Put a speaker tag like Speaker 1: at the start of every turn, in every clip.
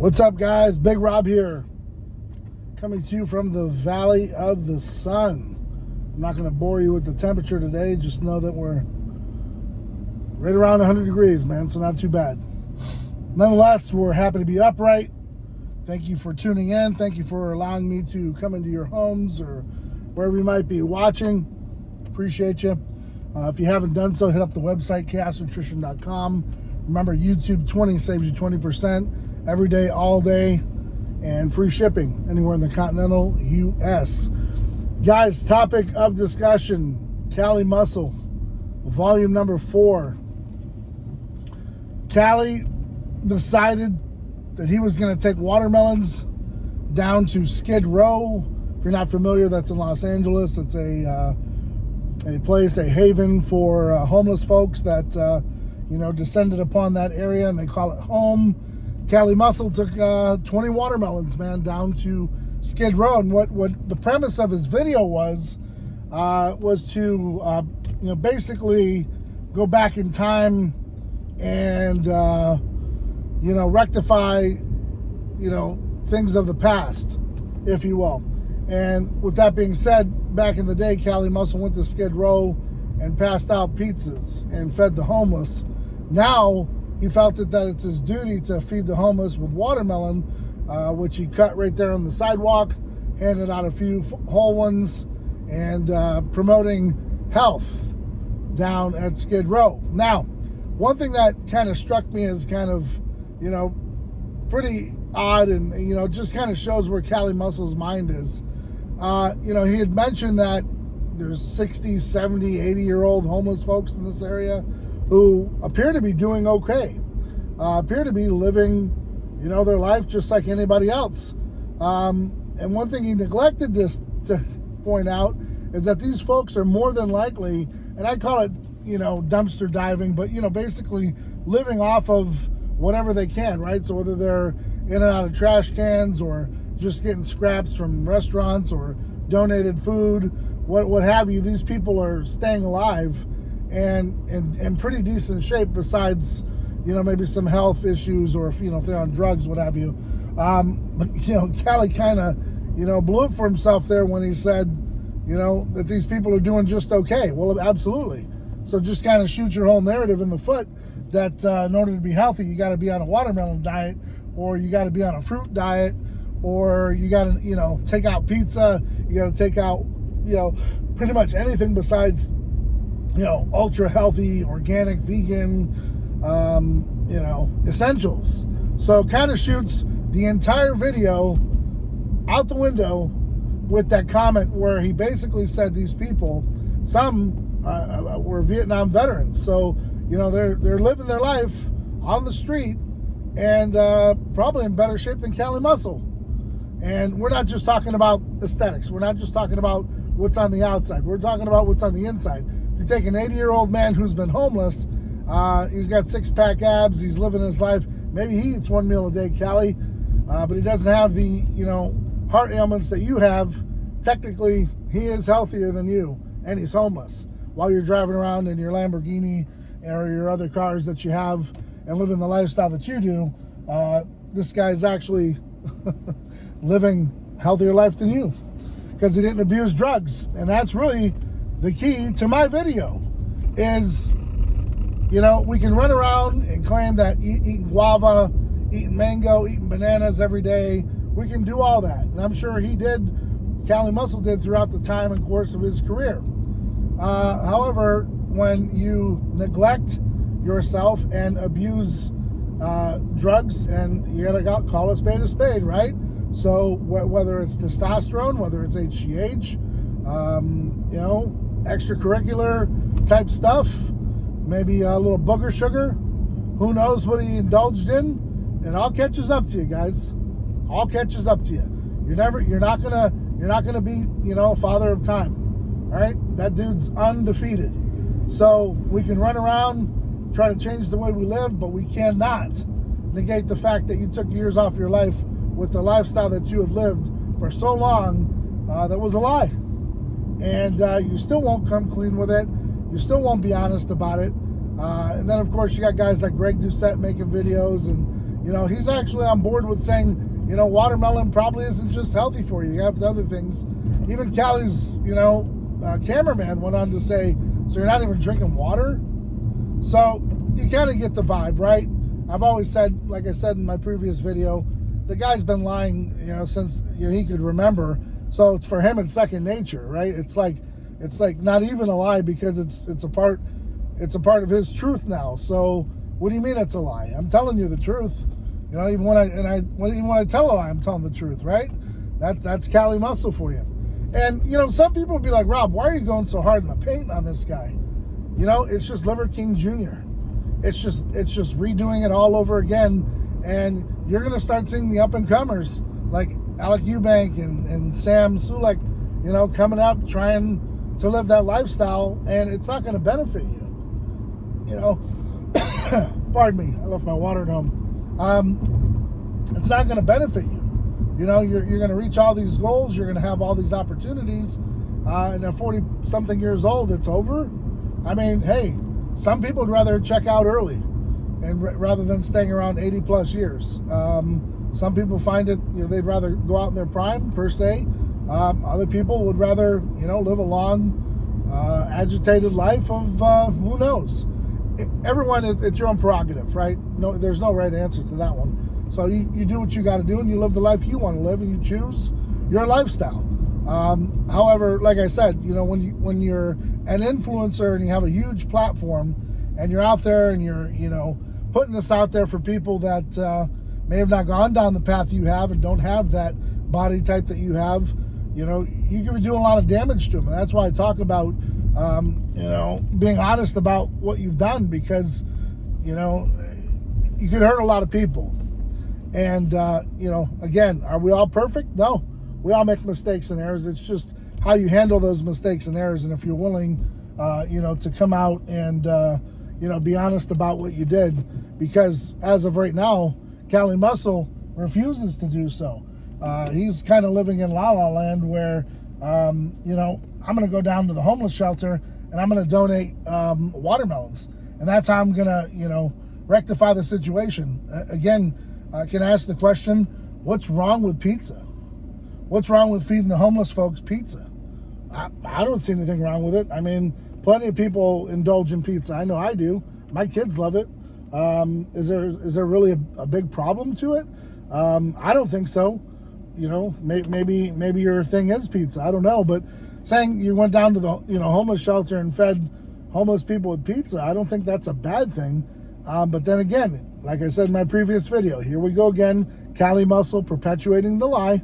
Speaker 1: What's up, guys? Big Rob here, coming to you from the Valley of the Sun. I'm not going to bore you with the temperature today. Just know that we're right around 100 degrees, man, so not too bad. Nonetheless, we're happy to be upright. Thank you for tuning in. Thank you for allowing me to come into your homes or wherever you might be watching. Appreciate you. If you haven't done so, hit up the website, chaosnutrition.com. Remember, YouTube 20 saves you 20% every day, all day, and free shipping anywhere in the continental U.S. Guys, topic of discussion, Cali Muscle, volume number 4. Cali decided that he was going to take watermelons down to Skid Row. If you're not familiar, that's in Los Angeles. It's a place, a haven for homeless folks that descended upon that area, and they call it home. Cali Muscle took 20 watermelons, man, down to Skid Row. And what the premise of his video was to basically go back in time and rectify things of the past, if you will. And with that being said, back in the day, Cali Muscle went to Skid Row and passed out pizzas and fed the homeless. Now he felt that it's his duty to feed the homeless with watermelon, which he cut right there on the sidewalk, handed out a few whole ones, and promoting health down at Skid Row. Now, one thing that kind of struck me as kind of, pretty odd, and, just kind of shows where Cali Muscle's mind is. He had mentioned that there's 60, 70, 80-year-old homeless folks in this area who appear to be doing okay, appear to be living, their life just like anybody else. And one thing he neglected to point out is that these folks are more than likely, and I call it, dumpster diving, but, basically living off of whatever they can, right? So whether they're in and out of trash cans or just getting scraps from restaurants or donated food, what have you, these people are staying alive and in pretty decent shape, besides, maybe some health issues, or if they're on drugs, what have you. But Cali kind of, blew it for himself there when he said, that these people are doing just okay. Well, absolutely. So just kind of shoot your whole narrative in the foot that in order to be healthy, you got to be on a watermelon diet, or you got to be on a fruit diet, or you got to, take out pizza, you got to take out, pretty much anything besides, ultra healthy, organic, vegan, essentials. So kind of shoots the entire video out the window with that comment where he basically said these people, some were Vietnam veterans. So, they're living their life on the street and probably in better shape than Cali Muscle. And we're not just talking about aesthetics. We're not just talking about what's on the outside. We're talking about what's on the inside. If you take an 80-year-old man who's been homeless, he's got six-pack abs, he's living his life. Maybe he eats one meal a day, Cali, but he doesn't have the, heart ailments that you have. Technically, he is healthier than you, and he's homeless. While you're driving around in your Lamborghini or your other cars that you have and living the lifestyle that you do, this guy's actually living a healthier life than you because he didn't abuse drugs. And that's really the key to my video is, we can run around and claim that eating guava, eating mango, eating bananas every day, we can do all that. And I'm sure Cali Muscle did throughout the time and course of his career. However, when you neglect yourself and abuse drugs, and you gotta call a spade, right? So whether it's testosterone, whether it's HGH, extracurricular type stuff, maybe a little booger sugar, who knows what he indulged in, it all catches up to you, guys. All catches up to you. You're not gonna be, father of time. All right, that dude's undefeated. So we can run around, try to change the way we live, but we cannot negate the fact that you took years off your life with the lifestyle that you had lived for so long. That was a lie. And you still won't come clean with it. You still won't be honest about it. And then, of course, you got guys like Greg Doucette making videos and, he's actually on board with saying, watermelon probably isn't just healthy for you. You have the other things. Even Cali's, cameraman went on to say, so you're not even drinking water? So you kind of get the vibe, right? I've always said, like I said in my previous video, the guy's been lying, since he could remember. So for him, it's second nature, right? It's like not even a lie because it's a part of his truth now. So what do you mean it's a lie? I'm telling you the truth. Even when I tell a lie, I'm telling the truth, right? That's Cali Muscle for you. And some people will be like, Rob, why are you going so hard in the paint on this guy? It's just Liver King Jr. It's just redoing it all over again, and you're gonna start seeing the up and comers like Alec Eubank and Sam Sulek, coming up trying to live that lifestyle, and it's not gonna benefit you. Pardon me, I left my water at home. It's not gonna benefit you. You're gonna reach all these goals, you're gonna have all these opportunities, and at 40-something years old, it's over. I mean, hey, some people would rather check out early and rather than staying around 80 plus years. Some people find it, they'd rather go out in their prime per se. Other people would rather, live a long, agitated life of who knows. Everyone, it's your own prerogative, right? No, there's no right answer to that one. So you do what you got to do, and you live the life you want to live, and you choose your lifestyle. However, like I said, when you're an influencer and you have a huge platform, and you're out there and you're putting this out there for people that may have not gone down the path you have and don't have that body type that you have, you can be doing a lot of damage to them. And that's why I talk about being honest about what you've done, because you could hurt a lot of people. And again, are we all perfect? No, we all make mistakes and errors. It's just how you handle those mistakes and errors, and if you're willing to come out and be honest about what you did. Because as of right now, Cali Muscle refuses to do so. He's kind of living in La La Land where I'm going to go down to the homeless shelter and I'm going to donate watermelons, and that's how I'm going to rectify the situation. Again, I can ask the question, what's wrong with pizza? What's wrong with feeding the homeless folks pizza? I don't see anything wrong with it. I mean, plenty of people indulge in pizza. I know I do. My kids love it. Is there really a big problem to it? I don't think so. Maybe your thing is pizza. I don't know. But saying you went down to the homeless shelter and fed homeless people with pizza, I don't think that's a bad thing. But then again, like I said in my previous video, here we go again, Cali Muscle perpetuating the lie.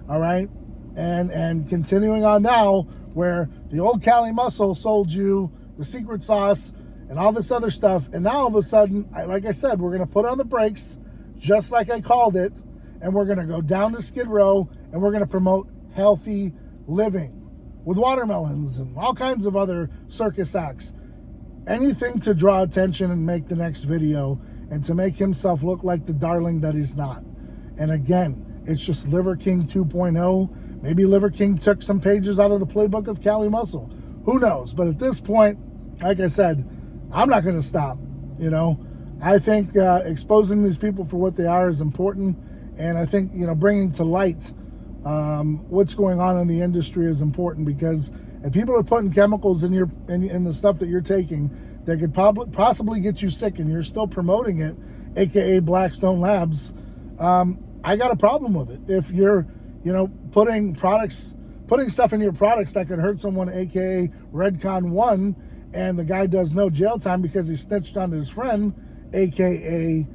Speaker 1: All right, and continuing on now, where the old Cali Muscle sold you the secret sauce and all this other stuff, and now all of a sudden, like I said, we're going to put on the brakes, just like I called it, and we're going to go down to Skid Row, and we're going to promote healthy living with watermelons and all kinds of other circus acts. Anything to draw attention and make the next video, and to make himself look like the darling that he's not. And again, it's just Liver King 2.0. Maybe Liver King took some pages out of the playbook of Cali Muscle. Who knows? But at this point, like I said, I'm not going to stop. I think exposing these people for what they are is important. And I think, bringing to light what's going on in the industry is important, because if people are putting chemicals in the stuff that you're taking that could possibly get you sick, and you're still promoting it, aka Blackstone Labs, I got a problem with it. If you're, putting stuff in your products that could hurt someone, aka Redcon 1, and the guy does no jail time because he snitched on his friend, aka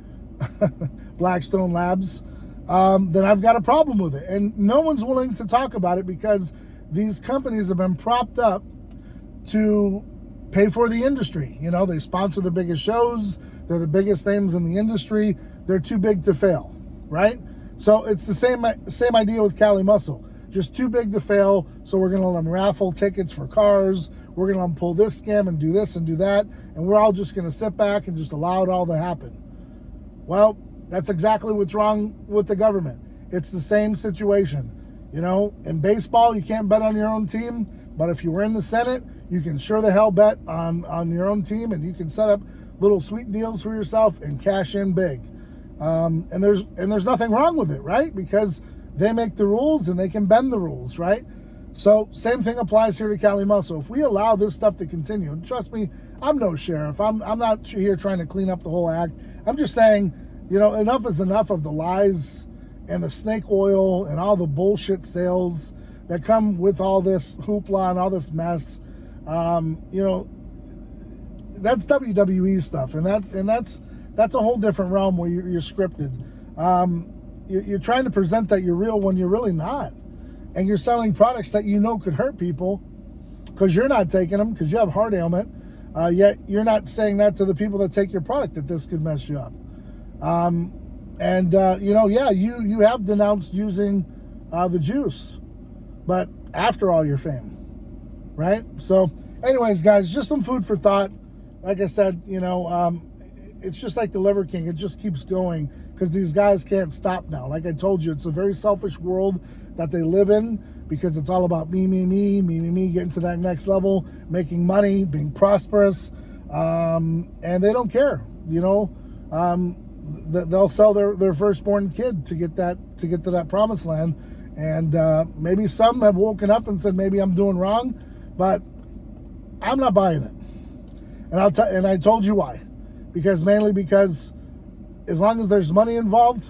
Speaker 1: Blackstone Labs, then I've got a problem with it. And no one's willing to talk about it, because these companies have been propped up to pay for the industry. They sponsor the biggest shows. They're the biggest names in the industry. They're too big to fail, right? So it's the same idea with Cali Muscle. Just too big to fail, so we're going to let them raffle tickets for cars. We're going to let them pull this scam and do this and do that, and we're all just going to sit back and just allow it all to happen. Well, that's exactly what's wrong with the government. It's the same situation. In baseball, you can't bet on your own team, but if you were in the Senate, you can sure the hell bet on your own team, and you can set up little sweet deals for yourself and cash in big. And there's nothing wrong with it, right? Because they make the rules and they can bend the rules, right? So same thing applies here to Cali Muscle. If we allow this stuff to continue, and trust me, I'm no sheriff. I'm not here trying to clean up the whole act. I'm just saying, enough is enough of the lies and the snake oil and all the bullshit sales that come with all this hoopla and all this mess. That's WWE stuff, and that's a whole different realm where you're scripted. You're trying to present that you're real when you're really not, and you're selling products that could hurt people because you're not taking them because you have heart ailment. Yet you're not saying that to the people that take your product that this could mess you up. You have denounced using the juice, but after all your fame, right? So, anyways, guys, just some food for thought. Like I said, it's just like the Liver King. It just keeps going because these guys can't stop now. Like I told you, it's a very selfish world that they live in because it's all about me, getting to that next level, making money, being prosperous, and they don't care. They'll sell their firstborn kid to get to that promised land, and maybe some have woken up and said maybe I'm doing wrong, but I'm not buying it. And I told you why. Mainly because as long as there's money involved,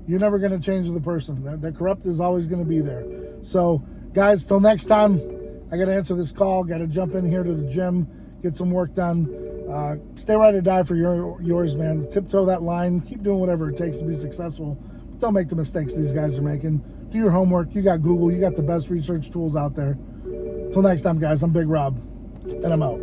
Speaker 1: you're never going to change the person. The corrupt is always going to be there. So, guys, till next time, I got to answer this call. Got to jump in here to the gym, get some work done. Stay right or die for yours, man. Tiptoe that line. Keep doing whatever it takes to be successful. But don't make the mistakes these guys are making. Do your homework. You got Google. You got the best research tools out there. Till next time, guys, I'm Big Rob, and I'm out.